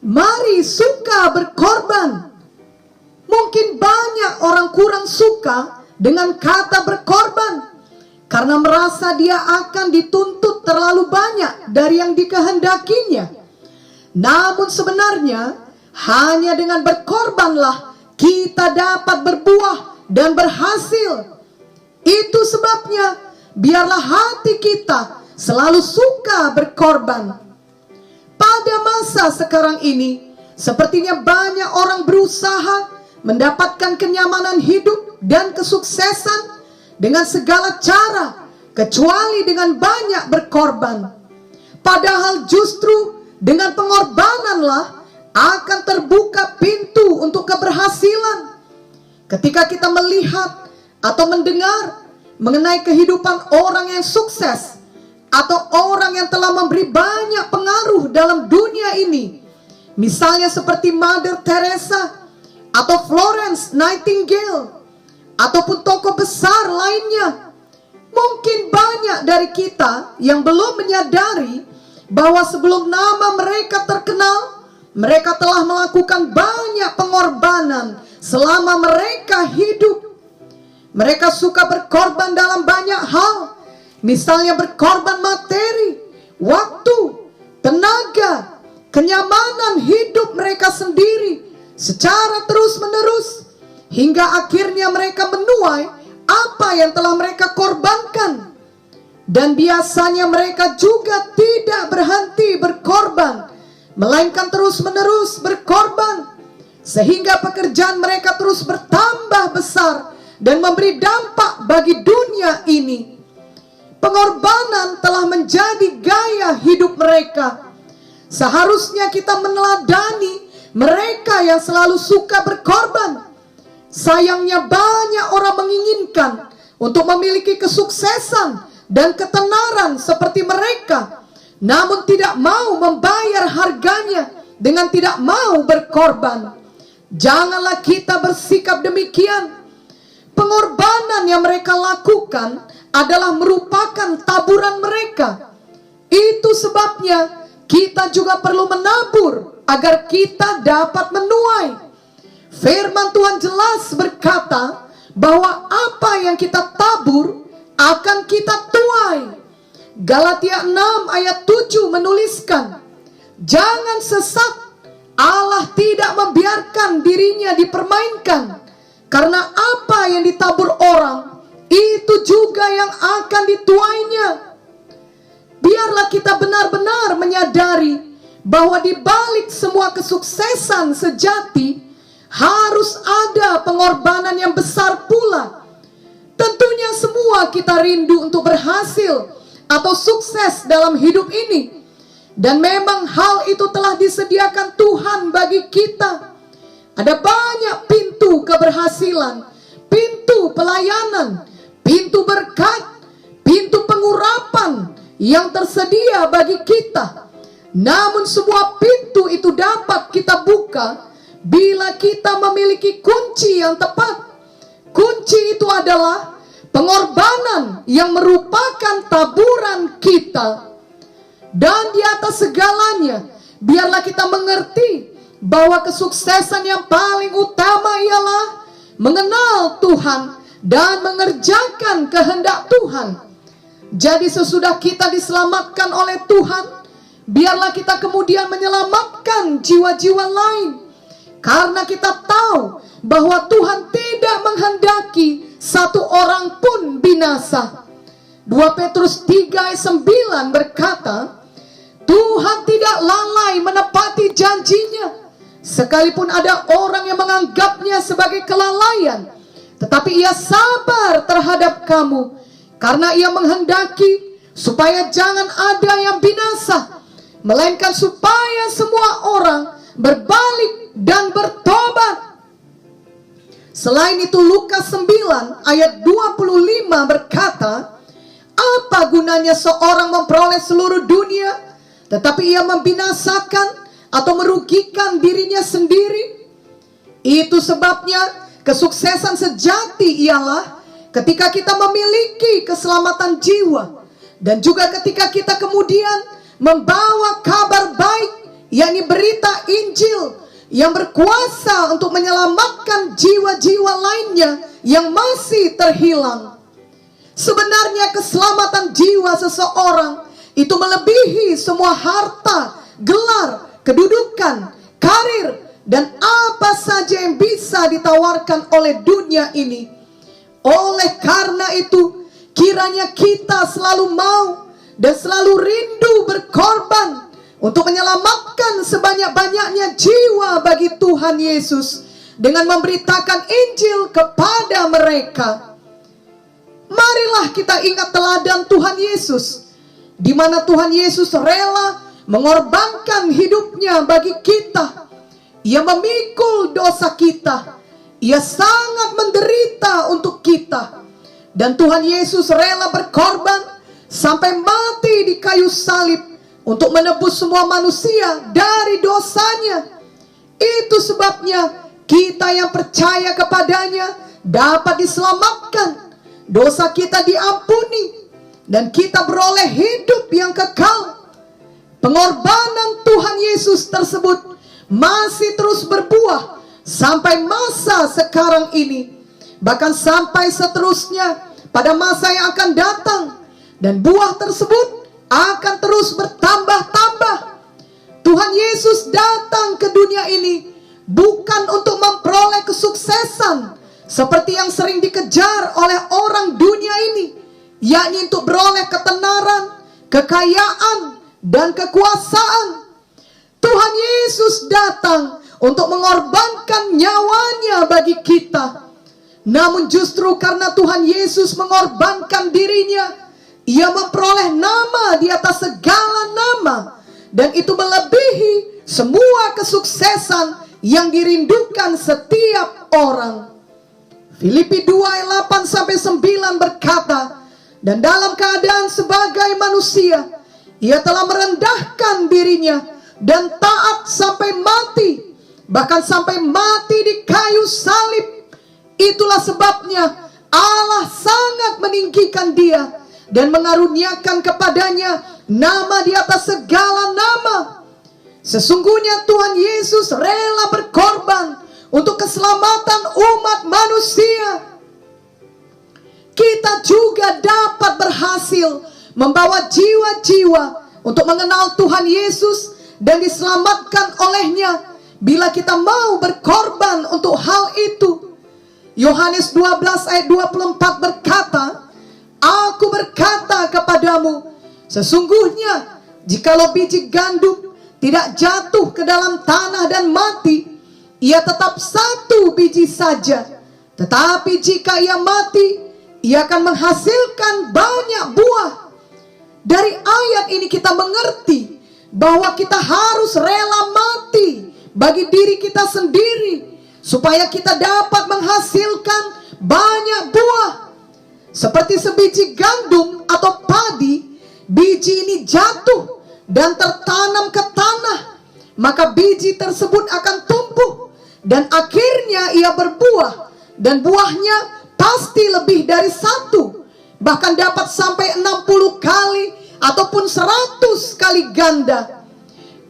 Mari suka berkorban. Mungkin banyak orang kurang suka dengan kata berkorban karena merasa dia akan dituntut terlalu banyak dari yang dikehendakinya. Namun sebenarnya hanya dengan berkorbanlah kita dapat berbuah dan berhasil. Itu sebabnya biarlah hati kita selalu suka berkorban. Pada masa sekarang ini, sepertinya banyak orang berusaha mendapatkan kenyamanan hidup dan kesuksesan dengan segala cara, kecuali dengan banyak berkorban. Padahal justru dengan pengorbananlah akan terbuka pintu untuk keberhasilan. Ketika kita melihat atau mendengar mengenai kehidupan orang yang sukses atau orang yang telah memberi banyak pengaruh dalam dunia ini, misalnya seperti Mother Teresa atau Florence Nightingale ataupun tokoh besar lainnya, mungkin banyak dari kita yang belum menyadari bahwa sebelum nama mereka terkenal, mereka telah melakukan banyak pengorbanan selama mereka hidup. Mereka suka berkorban dalam banyak hal, misalnya berkorban materi, waktu, tenaga, kenyamanan hidup mereka sendiri secara terus-menerus, hingga akhirnya mereka menuai apa yang telah mereka korbankan. Dan biasanya mereka juga tidak berhenti berkorban, melainkan terus-menerus berkorban, sehingga pekerjaan mereka terus bertambah besar dan memberi dampak bagi dunia ini. Pengorbanan telah menjadi gaya hidup mereka. Seharusnya kita meneladani mereka yang selalu suka berkorban. Sayangnya banyak orang menginginkan untuk memiliki kesuksesan dan ketenaran seperti mereka, namun tidak mau membayar harganya dengan tidak mau berkorban. Janganlah kita bersikap demikian. Pengorbanan yang mereka lakukan adalah merupakan taburan mereka. Itu sebabnya kita juga perlu menabur agar kita dapat menuai. Firman Tuhan jelas berkata bahwa apa yang kita tabur akan kita tuai. Galatia 6 ayat 7 menuliskan, jangan sesat, Allah tidak membiarkan dirinya dipermainkan. Karena apa yang ditabur orang, itu juga yang akan dituainya. Biarlah kita benar-benar menyadari bahwa di balik semua kesuksesan sejati harus ada pengorbanan yang besar pula. Tentunya semua kita rindu untuk berhasil atau sukses dalam hidup ini. Dan memang hal itu telah disediakan Tuhan bagi kita. Ada banyak pintu keberhasilan, pintu pelayanan, pintu berkat, pintu pengurapan yang tersedia bagi kita. Namun semua pintu itu dapat kita buka bila kita memiliki kunci yang tepat. Kunci itu adalah pengorbanan yang merupakan taburan kita. Dan di atas segalanya, biarlah kita mengerti bahwa kesuksesan yang paling utama ialah mengenal Tuhan dan mengerjakan kehendak Tuhan. Jadi sesudah kita diselamatkan oleh Tuhan, biarlah kita kemudian menyelamatkan jiwa-jiwa lain. Karena kita tahu bahwa Tuhan tidak menghendaki satu orang pun binasa. 2 Petrus 3 ayat 9 berkata, Tuhan tidak lalai menepati janjinya. Sekalipun ada orang yang menganggapnya sebagai kelalaian, tetapi ia sabar terhadap kamu, karena ia menghendaki supaya jangan ada yang binasa, melainkan supaya semua orang berbalik dan bertobat. Selain itu Lukas 9 ayat 25 berkata, apa gunanya seorang memperoleh seluruh dunia, tetapi ia membinasakan atau merugikan dirinya sendiri? Itu sebabnya kesuksesan sejati ialah ketika kita memiliki keselamatan jiwa, dan juga ketika kita kemudian membawa kabar baik yakni berita Injil yang berkuasa untuk menyelamatkan jiwa-jiwa lainnya yang masih terhilang. Sebenarnya keselamatan jiwa seseorang itu melebihi semua harta, gelar, kedudukan, karir, dan apa saja yang bisa ditawarkan oleh dunia ini. Oleh karena itu, kiranya kita selalu mau dan selalu rindu berkorban untuk menyelamatkan sebanyak-banyaknya jiwa bagi Tuhan Yesus dengan memberitakan Injil kepada mereka. Marilah kita ingat teladan Tuhan Yesus, di mana Tuhan Yesus rela mengorbankan hidupnya bagi kita. Ia memikul dosa kita. Ia sangat menderita untuk kita. Dan Tuhan Yesus rela berkorban sampai mati di kayu salib untuk menebus semua manusia dari dosanya. Itu sebabnya kita yang percaya kepadanya dapat diselamatkan. Dosa kita diampuni dan kita beroleh hidup yang kekal. Pengorbanan Tuhan Yesus tersebut masih terus berbuah sampai masa sekarang ini, bahkan sampai seterusnya pada masa yang akan datang, dan buah tersebut akan terus bertambah-tambah. Tuhan Yesus datang ke dunia ini bukan untuk memperoleh kesuksesan seperti yang sering dikejar oleh orang dunia ini, yakni untuk beroleh ketenaran, kekayaan, dan kekuasaan. Tuhan Yesus datang untuk mengorbankan nyawanya bagi kita. Namun justru karena Tuhan Yesus mengorbankan dirinya, Ia memperoleh nama di atas segala nama, dan itu melebihi semua kesuksesan yang dirindukan setiap orang. Filipi 2 ayat 8-9 berkata, dan dalam keadaan sebagai manusia, Ia telah merendahkan dirinya dan taat sampai mati, bahkan sampai mati di kayu salib. Itulah sebabnya Allah sangat meninggikan Dia dan mengaruniakan kepadanya nama di atas segala nama. Sesungguhnya Tuhan Yesus rela berkorban untuk keselamatan umat manusia. Kita juga dapat berhasil membawa jiwa-jiwa untuk mengenal Tuhan Yesus dan diselamatkan olehnya bila kita mau berkorban untuk hal itu. Yohanes 12 ayat 24 berkata, Aku berkata kepadamu, sesungguhnya jikalau biji gandum tidak jatuh ke dalam tanah dan mati, ia tetap satu biji saja. Tetapi jika ia mati, ia akan menghasilkan banyak buah. Dari ayat ini kita mengerti bahwa kita harus rela mati bagi diri kita sendiri supaya kita dapat menghasilkan banyak buah. Seperti sebiji gandum atau padi, biji ini jatuh dan tertanam ke tanah, maka biji tersebut akan tumbuh dan akhirnya ia berbuah, dan buahnya pasti lebih dari satu, bahkan dapat sampai 60 kali ataupun 100 kali ganda.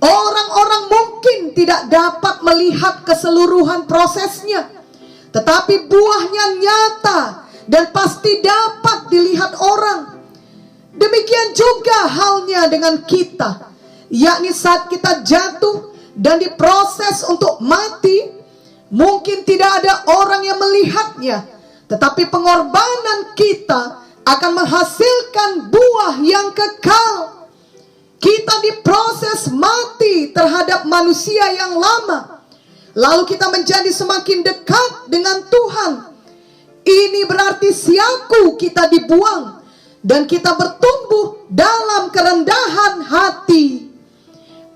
Orang-orang mungkin tidak dapat melihat keseluruhan prosesnya, tetapi buahnya nyata dan pasti dapat dilihat orang. Demikian juga halnya dengan kita, yakni saat kita jatuh dan diproses untuk mati, mungkin tidak ada orang yang melihatnya, tetapi pengorbanan kita akan menghasilkan buah yang kekal. Kita diproses mati terhadap manusia yang lama, lalu kita menjadi semakin dekat dengan Tuhan. Ini berarti siaku kita dibuang dan kita bertumbuh dalam kerendahan hati.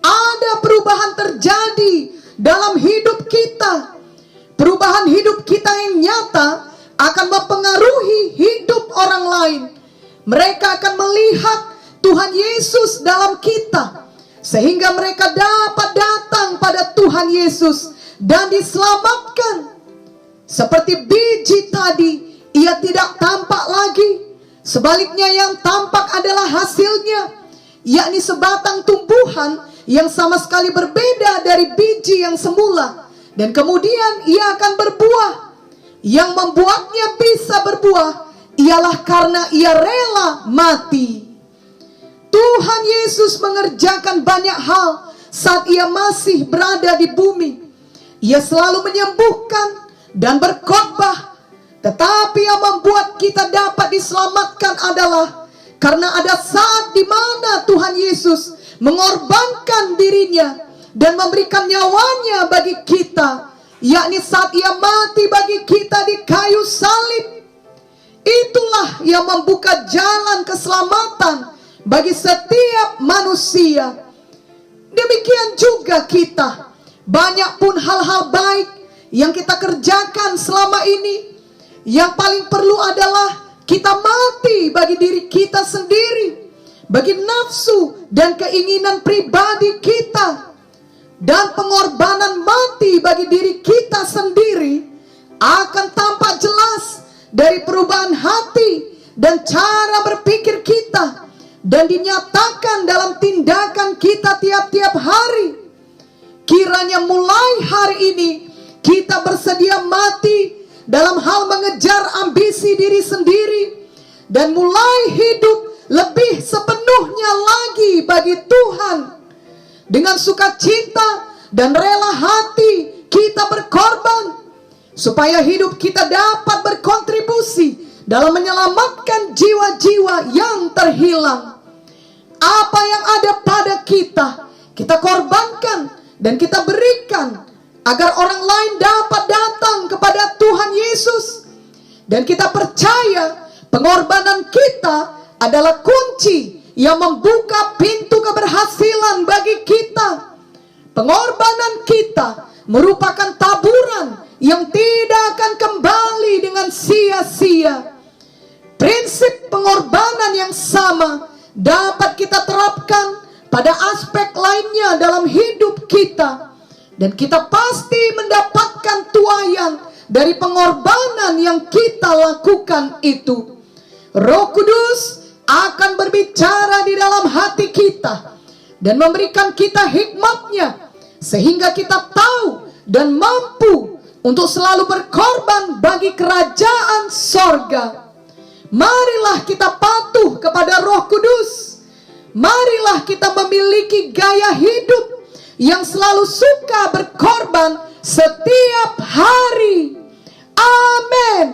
Ada perubahan terjadi dalam hidup kita. Perubahan hidup kita yang nyata akan mempengaruhi hidup orang lain. Mereka akan melihat Tuhan Yesus dalam kita, sehingga mereka dapat datang pada Tuhan Yesus dan diselamatkan. Seperti biji tadi, ia tidak tampak lagi. Sebaliknya yang tampak adalah hasilnya, yakni sebatang tumbuhan yang sama sekali berbeda dari biji yang semula, dan kemudian ia akan berbuah. Yang membuatnya bisa berbuah ialah karena ia rela mati. Tuhan Yesus mengerjakan banyak hal saat ia masih berada di bumi. Ia selalu menyembuhkan dan berkhotbah. Tetapi yang membuat kita dapat diselamatkan adalah karena ada saat di mana Tuhan Yesus mengorbankan dirinya dan memberikan nyawanya bagi kita, yakni saat ia mati bagi kita di kayu salib. Itulah yang membuka jalan keselamatan bagi setiap manusia. Demikian juga kita. Banyak pun hal-hal baik yang kita kerjakan selama ini, yang paling perlu adalah kita mati bagi diri kita sendiri, bagi nafsu dan keinginan pribadi kita. Dan pengorbanan mati bagi diri kita sendiri akan tampak jelas dari perubahan hati dan cara berpikir kita, dan dinyatakan dalam tindakan kita tiap-tiap hari. Kiranya mulai hari ini kita bersedia mati dalam hal mengejar ambisi diri sendiri, dan mulai hidup lebih sepenuhnya lagi bagi Tuhan. Dengan sukacita dan rela hati kita berkorban, supaya hidup kita dapat berkontribusi dalam menyelamatkan jiwa-jiwa yang terhilang. Apa yang ada pada kita, kita korbankan dan kita berikan agar orang lain dapat datang kepada Tuhan Yesus. Dan kita percaya pengorbanan kita adalah kunci yang membuka pintu keberhasilan bagi kita. Pengorbanan kita merupakan taburan yang tidak akan kembali dengan sia-sia. Prinsip pengorbanan yang sama dapat kita terapkan pada aspek lainnya dalam hidup kita, dan kita pasti mendapatkan tuaian dari pengorbanan yang kita lakukan itu. Roh Kudus akan berbicara di dalam hati kita dan memberikan kita hikmatnya, sehingga kita tahu dan mampu untuk selalu berkorban bagi kerajaan sorga. Marilah kita patuh kepada Roh Kudus. Marilah kita memiliki gaya hidup yang selalu suka berkorban setiap hari. Amin.